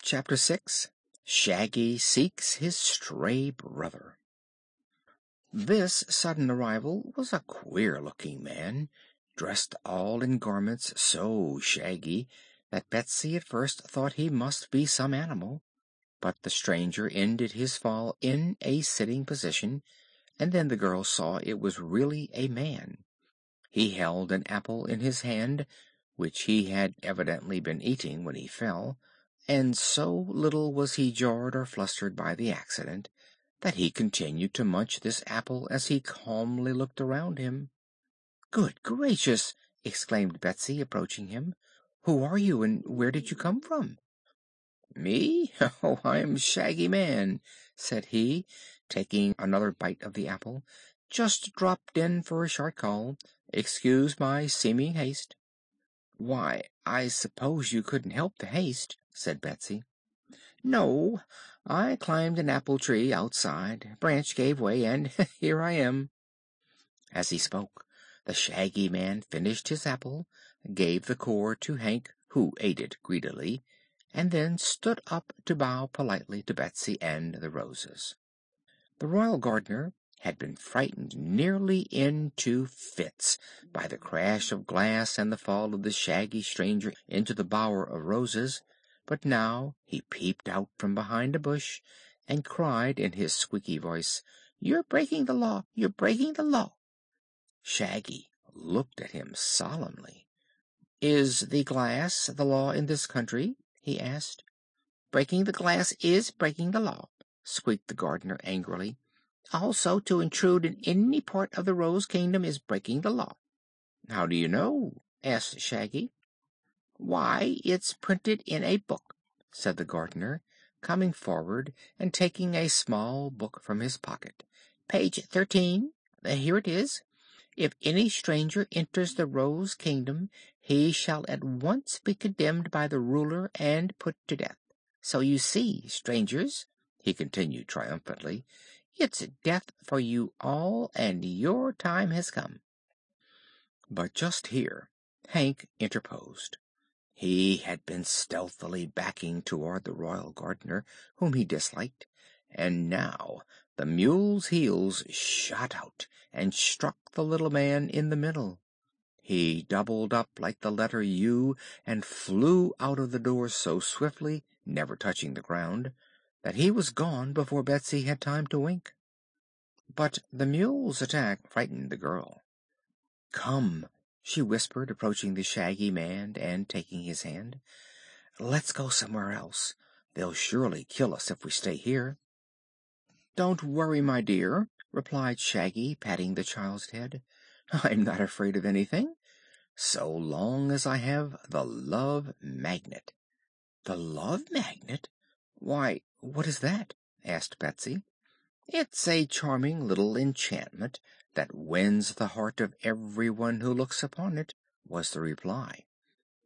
Chapter 6. Shaggy Seeks His Stray Brother. This sudden arrival was a queer-looking man, dressed all in garments so shaggy that Betsy at first thought he must be some animal. But the stranger ended his fall in a sitting position, and then the girl saw it was really a man. He held an apple in his hand, which he had evidently been eating when he fell, and so little was he jarred or flustered by the accident that he continued to munch this apple as he calmly looked around him. "Good gracious!" exclaimed Betsy, approaching him. "Who are you, and where did you come from?" "Me? Oh, I'm Shaggy Man," said he, taking another bite of the apple. "Just dropped in for a short call. Excuse my seeming haste." "Why, I suppose you couldn't help the haste," said Betsy. "No, I climbed an apple tree outside. Branch gave way, and here I am." As he spoke, the Shaggy Man finished his apple, gave the core to Hank, who ate it greedily, and then stood up to bow politely to Betsy and the roses. The royal gardener had been frightened nearly into fits by the crash of glass and the fall of the shaggy stranger into the bower of roses, but now he peeped out from behind a bush and cried in his squeaky voice, "You're breaking the law! You're breaking the law!" Shaggy looked at him solemnly. "Is the glass the law in this country?" he asked. "Breaking the glass is breaking the law," squeaked the gardener angrily. "Also, to intrude in any part of the Rose Kingdom is breaking the law." "How do you know?" asked Shaggy. "Why, it's printed in a book," said the gardener, coming forward and taking a small book from his pocket. "Page 13. Here it is. If any stranger enters the Rose Kingdom, he shall at once be condemned by the ruler and put to death. So you see, strangers," he continued triumphantly, "it's death for you all, and your time has come." But just here Hank interposed. He had been stealthily backing toward the royal gardener, whom he disliked, and now the mule's heels shot out and struck the little man in the middle. He doubled up like the letter U and flew out of the door so swiftly, never touching the ground, that he was gone before Betsy had time to wink. But the mule's attack frightened the girl. "Come," she whispered, approaching the Shaggy Man and taking his hand. "Let's go somewhere else. They'll surely kill us if we stay here." "Don't worry, my dear," replied Shaggy, patting the child's head. "I'm not afraid of anything, so long as I have the Love Magnet." "The Love Magnet? Why, what is that?" asked Betsy. "It's a charming little enchantment that wins the heart of everyone who looks upon it," was the reply.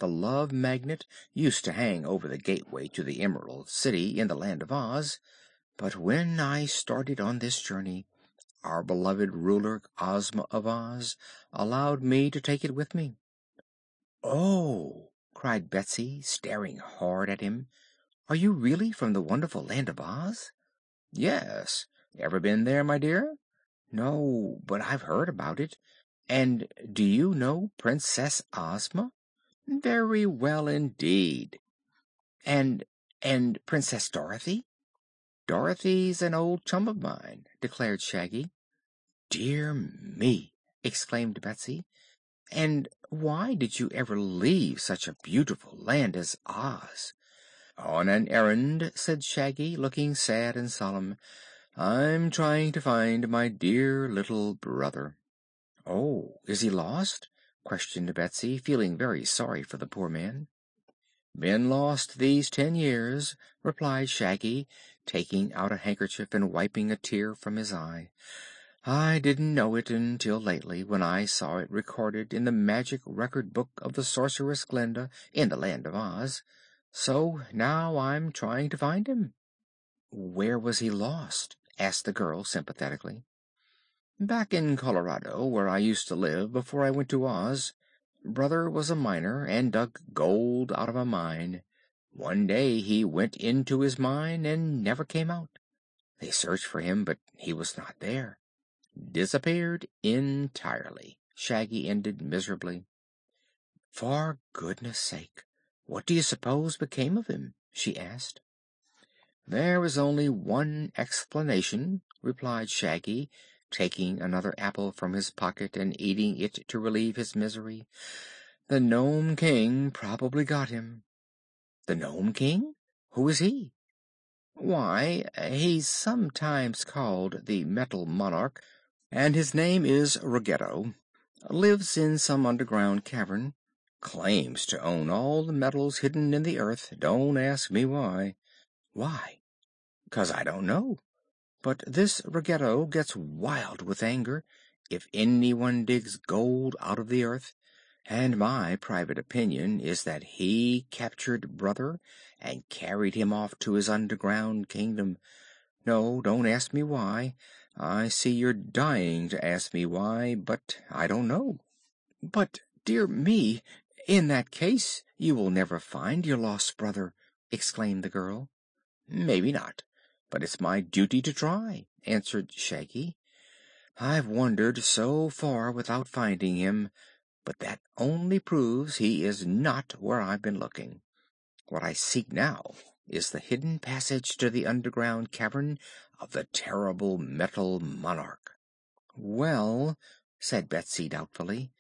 "The Love Magnet used to hang over the gateway to the Emerald City in the Land of Oz, but when I started on this journey, our beloved ruler Ozma of Oz allowed me to take it with me." "Oh!" cried Betsy, staring hard at him. "Are you really from the wonderful Land of Oz?" "Yes. Ever been there, my dear?" "No, but I've heard about it. And do you know Princess Ozma?" "Very well indeed." "And Princess Dorothy?" "Dorothy's an old chum of mine," declared Shaggy. "Dear me!" exclaimed Betsy. "And why did you ever leave such a beautiful land as Oz?" "On an errand," said Shaggy, looking sad and solemn. "I'm trying to find my dear little brother." "Oh, is he lost?" questioned Betsy, feeling very sorry for the poor man. "Been lost these 10 years," replied Shaggy, taking out a handkerchief and wiping a tear from his eye. "I didn't know it until lately, when I saw it recorded in the magic record book of the sorceress Glinda in the Land of Oz. So now I'm trying to find him." "Where was he lost?" asked the girl sympathetically. "Back in Colorado, where I used to live before I went to Oz. Brother was a miner, and dug gold out of a mine. One day he went into his mine and never came out. They searched for him, but he was not there. Disappeared entirely," Shaggy ended miserably. "For goodness sake, what do you suppose became of him?" she asked. "There is only one explanation," replied Shaggy, taking another apple from his pocket and eating it to relieve his misery. "The Nome King probably got him." "The Nome King? Who is he?" "Why, he's sometimes called the Metal Monarch, and his name is Ruggedo. Lives in some underground cavern. Claims to own all the metals hidden in the earth. Don't ask me why." "Why?" "'Cause I don't know. But this Ruggedo gets wild with anger if anyone digs gold out of the earth, and my private opinion is that he captured Brother and carried him off to his underground kingdom. No, don't ask me why. I see you're dying to ask me why, but I don't know." "But, dear me, in that case you will never find your lost brother!" exclaimed the girl. "Maybe not, but it's my duty to try," answered Shaggy. "I've wandered so far without finding him, but that only proves he is not where I've been looking. What I seek now is the hidden passage to the underground cavern of the terrible Metal Monarch." "Well," said Betsy doubtfully,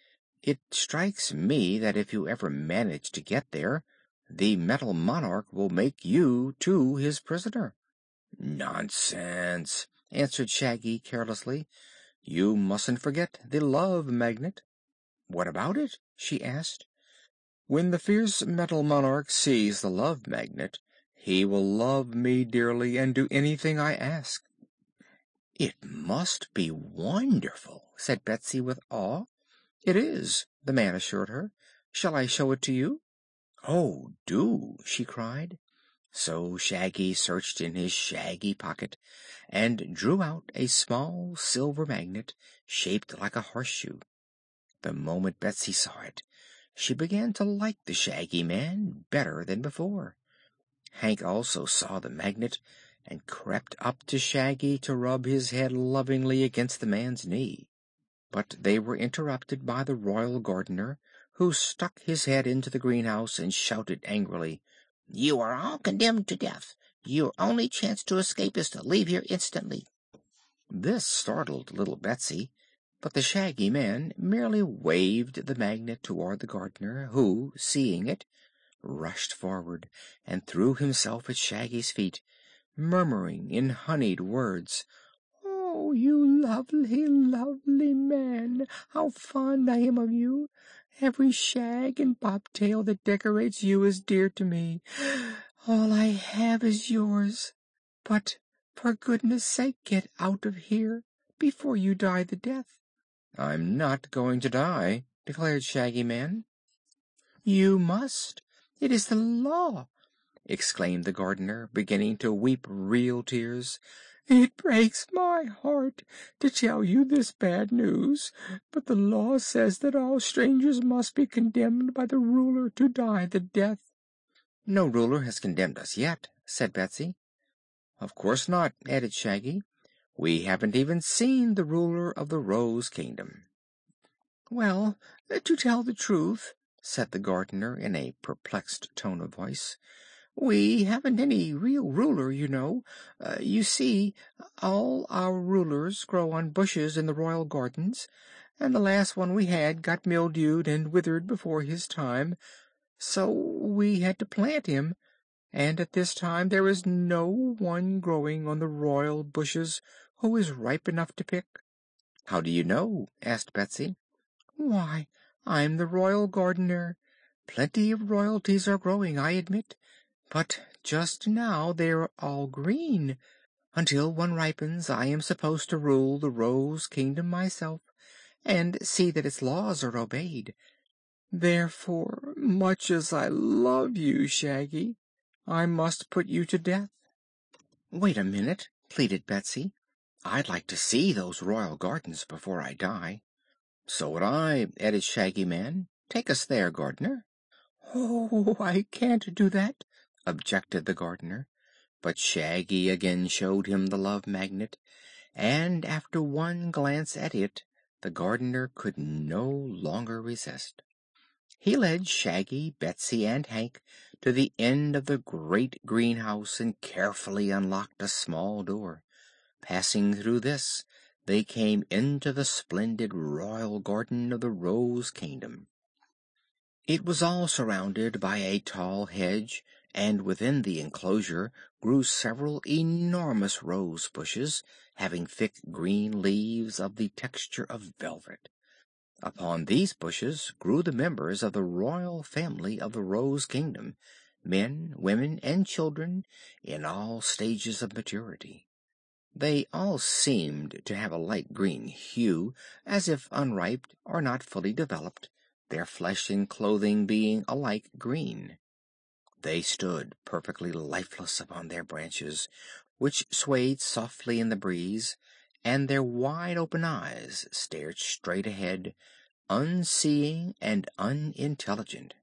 "it strikes me that if you ever manage to get there, the Metal Monarch will make you, too, his prisoner." "Nonsense!" answered Shaggy carelessly. "You mustn't forget the Love Magnet." "What about it?" she asked. "When the fierce Metal Monarch sees the Love Magnet, he will love me dearly and do anything I ask." "It must be wonderful," said Betsy with awe. "It is," the man assured her. "Shall I show it to you?" "Oh, do!" she cried. So Shaggy searched in his shaggy pocket and drew out a small silver magnet shaped like a horseshoe. The moment Betsy saw it, she began to like the Shaggy Man better than before. Hank also saw the magnet and crept up to Shaggy to rub his head lovingly against the man's knee. But they were interrupted by the Royal Gardener, who stuck his head into the greenhouse and shouted angrily: "You are all condemned to death. Your only chance to escape is to leave here instantly." This startled little Betsy, but the Shaggy Man merely waved the magnet toward the Gardener, who, seeing it, rushed forward and threw himself at Shaggy's feet, murmuring in honeyed words: "Oh, you lovely, lovely man! How fond I am of you! Every shag and bobtail that decorates you is dear to me. All I have is yours. But for goodness sake get out of here before you die the death." "I'm not going to die," declared Shaggy Man. "You must. It is the law," exclaimed the Gardener, beginning to weep real tears. "It breaks my heart to tell you this bad news, but the law says that all strangers must be condemned by the Ruler to die the death." "No ruler has condemned us yet," said Betsy. "Of course not," added Shaggy. "We haven't even seen the Ruler of the Rose Kingdom." "Well, to tell the truth," said the Gardener in a perplexed tone of voice, "we haven't any real ruler, you know. You see, all our rulers grow on bushes in the royal gardens, and the last one we had got mildewed and withered before his time, so we had to plant him, and at this time there is no one growing on the royal bushes who is ripe enough to pick." "How do you know?" asked Betsy. "Why, I'm the Royal Gardener. Plenty of royalties are growing, I admit, but just now they're all green. Until one ripens I am supposed to rule the Rose Kingdom myself and see that its laws are obeyed. Therefore, much as I love you, Shaggy, I must put you to death." "Wait a minute," pleaded Betsy. "I'd like to see those royal gardens before I die." "So would I," added Shaggy Man. "Take us there, Gardener." "Oh, I can't do that," objected the gardener, but Shaggy again showed him the Love Magnet, and after one glance at it the gardener could no longer resist. He led Shaggy, Betsy, and Hank to the end of the great greenhouse and carefully unlocked a small door. Passing through this, they came into the splendid royal garden of the Rose Kingdom. It was all surrounded by a tall hedge, and within the enclosure grew several enormous rose bushes, having thick green leaves of the texture of velvet. Upon these bushes grew the members of the royal family of the Rose Kingdom, men, women, and children in all stages of maturity. They all seemed to have a light green hue, as if unripe or not fully developed, their flesh and clothing being alike green. They stood perfectly lifeless upon their branches, which swayed softly in the breeze, and their wide open eyes stared straight ahead, unseeing and unintelligent.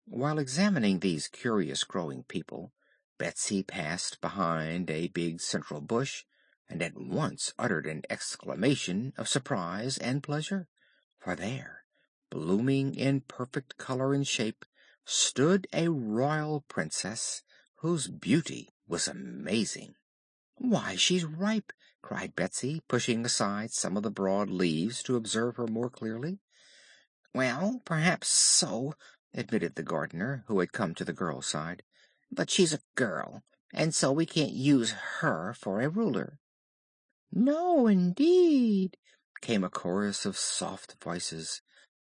While examining these curious growing people, Betsy passed behind a big central bush, and at once uttered an exclamation of surprise and pleasure, for there, blooming in perfect color and shape, stood a royal princess whose beauty was amazing. "Why, she's ripe!" cried Betsy, pushing aside some of the broad leaves to observe her more clearly. "Well, perhaps so," admitted the gardener, who had come to the girl's side. "But she's a girl, and so we can't use her for a ruler." "No, indeed!" came a chorus of soft voices,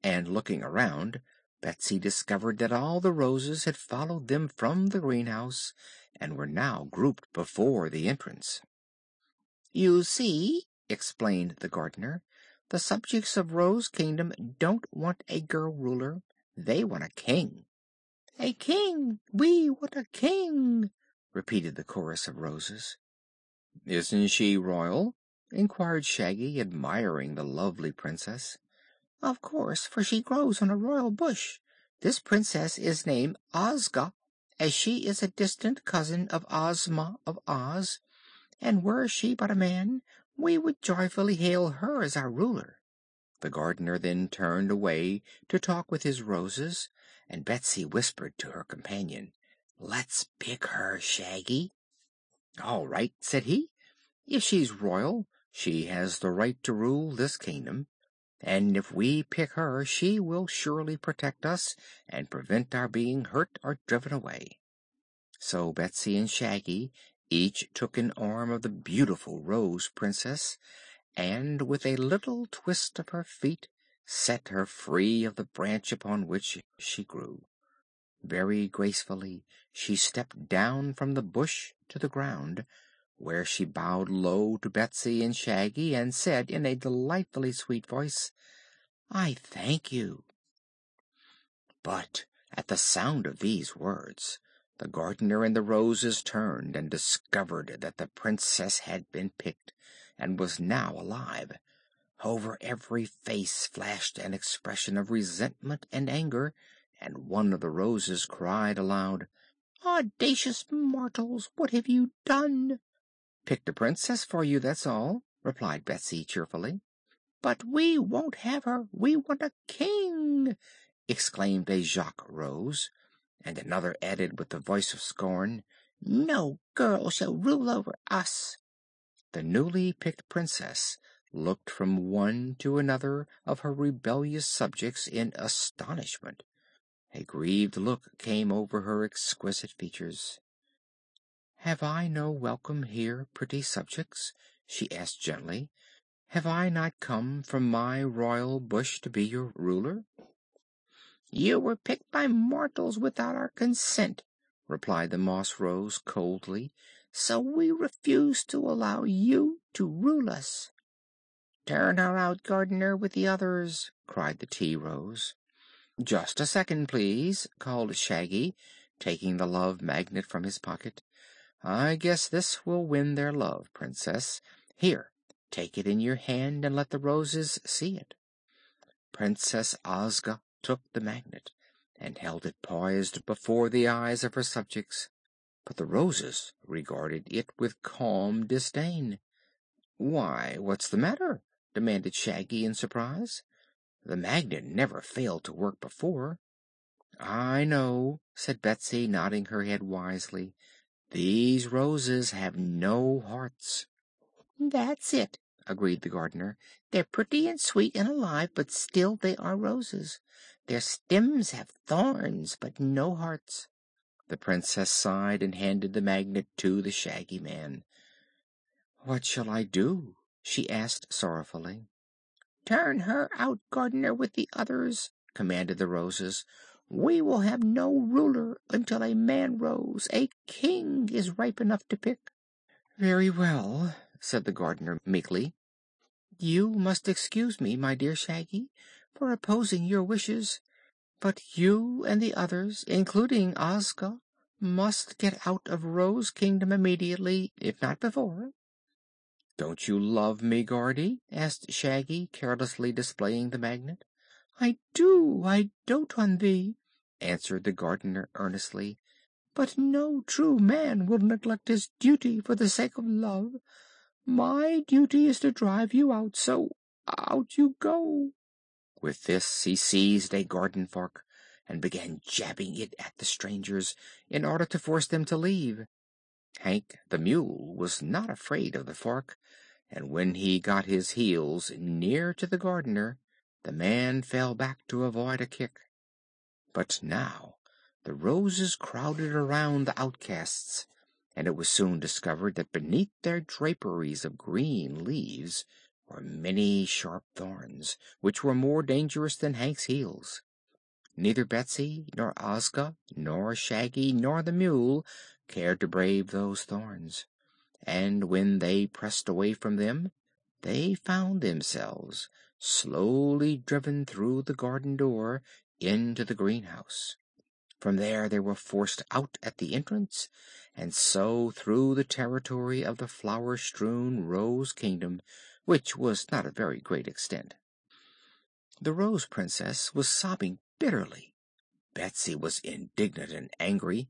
and looking around, Betsy discovered that all the roses had followed them from the greenhouse, and were now grouped before the entrance. "You see," explained the gardener, "the subjects of Rose Kingdom don't want a girl ruler. They want a king." "A king! We want a king!" repeated the chorus of roses. "Isn't she royal?" inquired Shaggy, admiring the lovely princess. "Of course, for she grows on a royal bush. This princess is named Ozga, as she is a distant cousin of Ozma of Oz, and were she but a man, we would joyfully hail her as our ruler." The gardener then turned away to talk with his roses, and Betsy whispered to her companion, "Let's pick her, Shaggy." "All right," said he. "If she's royal, she has the right to rule this kingdom, and if we pick her she will surely protect us and prevent our being hurt or driven away." So Betsy and Shaggy each took an arm of the beautiful Rose Princess, and with a little twist of her feet set her free of the branch upon which she grew. Very gracefully she stepped down from the bush to the ground, where she bowed low to Betsy and Shaggy and said in a delightfully sweet voice, "I thank you." But at the sound of these words the gardener and the roses turned and discovered that the princess had been picked, and was now alive. Over every face flashed an expression of resentment and anger, and one of the roses cried aloud, "Audacious mortals, what have you done?" "Picked a princess for you, that's all," replied Betsy cheerfully. "But we won't have her. We want a king!" exclaimed a Jacques Rose, and another added with a voice of scorn, "No girl shall rule over us." The newly picked princess looked from one to another of her rebellious subjects in astonishment. A grieved look came over her exquisite features. "Have I no welcome here, pretty subjects?" she asked gently. "Have I not come from my royal bush to be your ruler?" "You were picked by mortals without our consent," replied the Moss Rose coldly, "so we refuse to allow you to rule us." "Turn her out, gardener, with the others," cried the Tea Rose. "Just a second, please," called Shaggy, taking the Love Magnet from his pocket. "I guess this will win their love, Princess. Here, take it in your hand and let the roses see it." Princess Ozga took the magnet, and held it poised before the eyes of her subjects, but the Roses regarded it with calm disdain. "Why, what's the matter?" demanded Shaggy in surprise. "The magnet never failed to work before." "I know," said Betsy, nodding her head wisely. "These Roses have no hearts." "That's it," agreed the gardener. "They're pretty and sweet and alive, but still they are roses. Their stems have thorns, but no hearts." The Princess sighed and handed the magnet to the Shaggy Man. "What shall I do?" she asked sorrowfully. "Turn her out, gardener, with the others," commanded the Roses. "We will have no ruler until a man rose, a king, is ripe enough to pick." "Very well," said the gardener meekly. "You must excuse me, my dear Shaggy, for opposing your wishes, but you and the others, including Ozga, must get out of Rose Kingdom immediately, if not before." "Don't you love me, Gardy?" asked Shaggy, carelessly displaying the magnet. "I do. I dote on thee," answered the gardener earnestly. "But no true man will neglect his duty for the sake of love. My duty is to drive you out, so out you go." With this he seized a garden fork and began jabbing it at the strangers, in order to force them to leave. Hank the Mule was not afraid of the fork, and when he got his heels near to the gardener, the man fell back to avoid a kick. But now the Roses crowded around the outcasts, and it was soon discovered that beneath their draperies of green leaves were many sharp thorns, which were more dangerous than Hank's heels. Neither Betsy, nor Ozga, nor Shaggy, nor the Mule cared to brave those thorns, and when they pressed away from them they found themselves slowly driven through the garden door into the greenhouse. From there they were forced out at the entrance, and so through the territory of the flower strewn Rose Kingdom, which was not a very great extent. The Rose Princess was sobbing bitterly. Betsy was indignant and angry.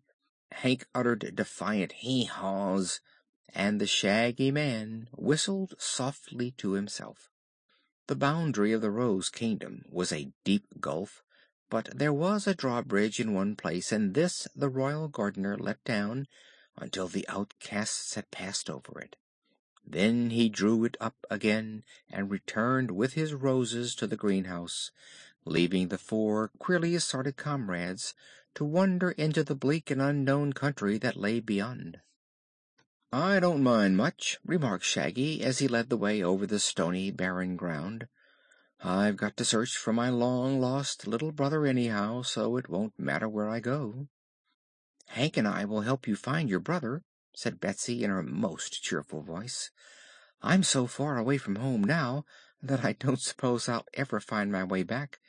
Hank uttered defiant hee-haws, and the Shaggy Man whistled softly to himself. The boundary of the Rose Kingdom was a deep gulf, but there was a drawbridge in one place, and this the royal gardener let down until the outcasts had passed over it. Then he drew it up again and returned with his Roses to the greenhouse, leaving the four queerly assorted comrades to wander into the bleak and unknown country that lay beyond. "I don't mind much," remarked Shaggy, as he led the way over the stony, barren ground. "I've got to search for my long lost little brother anyhow, so it won't matter where I go." "Hank and I will help you find your brother," said Betsy in her most cheerful voice. "I'm so far away from home now that I don't suppose I'll ever find my way back,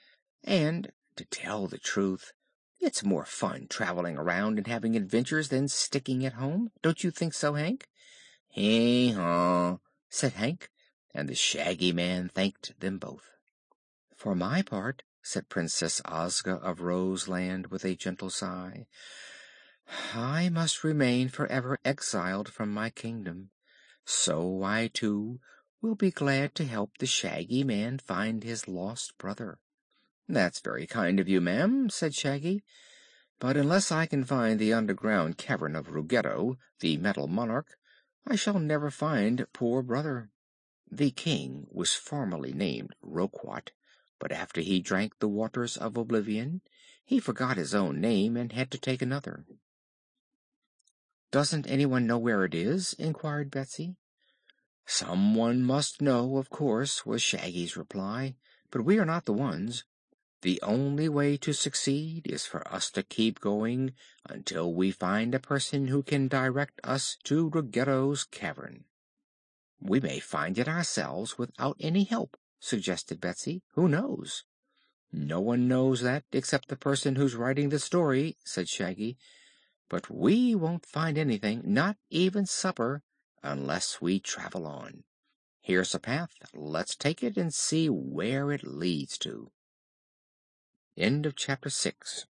and, to tell the truth, it's more fun traveling around and having adventures than sticking at home. Don't you think so, Hank?" "Hee haw!" said Hank, and the Shaggy Man thanked them both. "For my part," said Princess Ozga of Roseland with a gentle sigh, "I must remain forever exiled from my kingdom. So I, too, will be glad to help the Shaggy Man find his lost brother." "That's very kind of you, ma'am," said Shaggy. "But unless I can find the underground cavern of Ruggedo, the Metal Monarch, I shall never find poor brother." The King was formerly named Roquat, but after he drank the waters of oblivion he forgot his own name and had to take another. "Doesn't anyone know where it is?" inquired Betsy. "Someone must know, of course," was Shaggy's reply, "but we are not the ones. The only way to succeed is for us to keep going until we find a person who can direct us to Ruggedo's cavern." "We may find it ourselves without any help," suggested Betsy. "Who knows?" "No one knows that except the person who's writing the story," said Shaggy. "But we won't find anything, not even supper, unless we travel on. Here's a path. Let's take it and see where it leads to." End of chapter 6.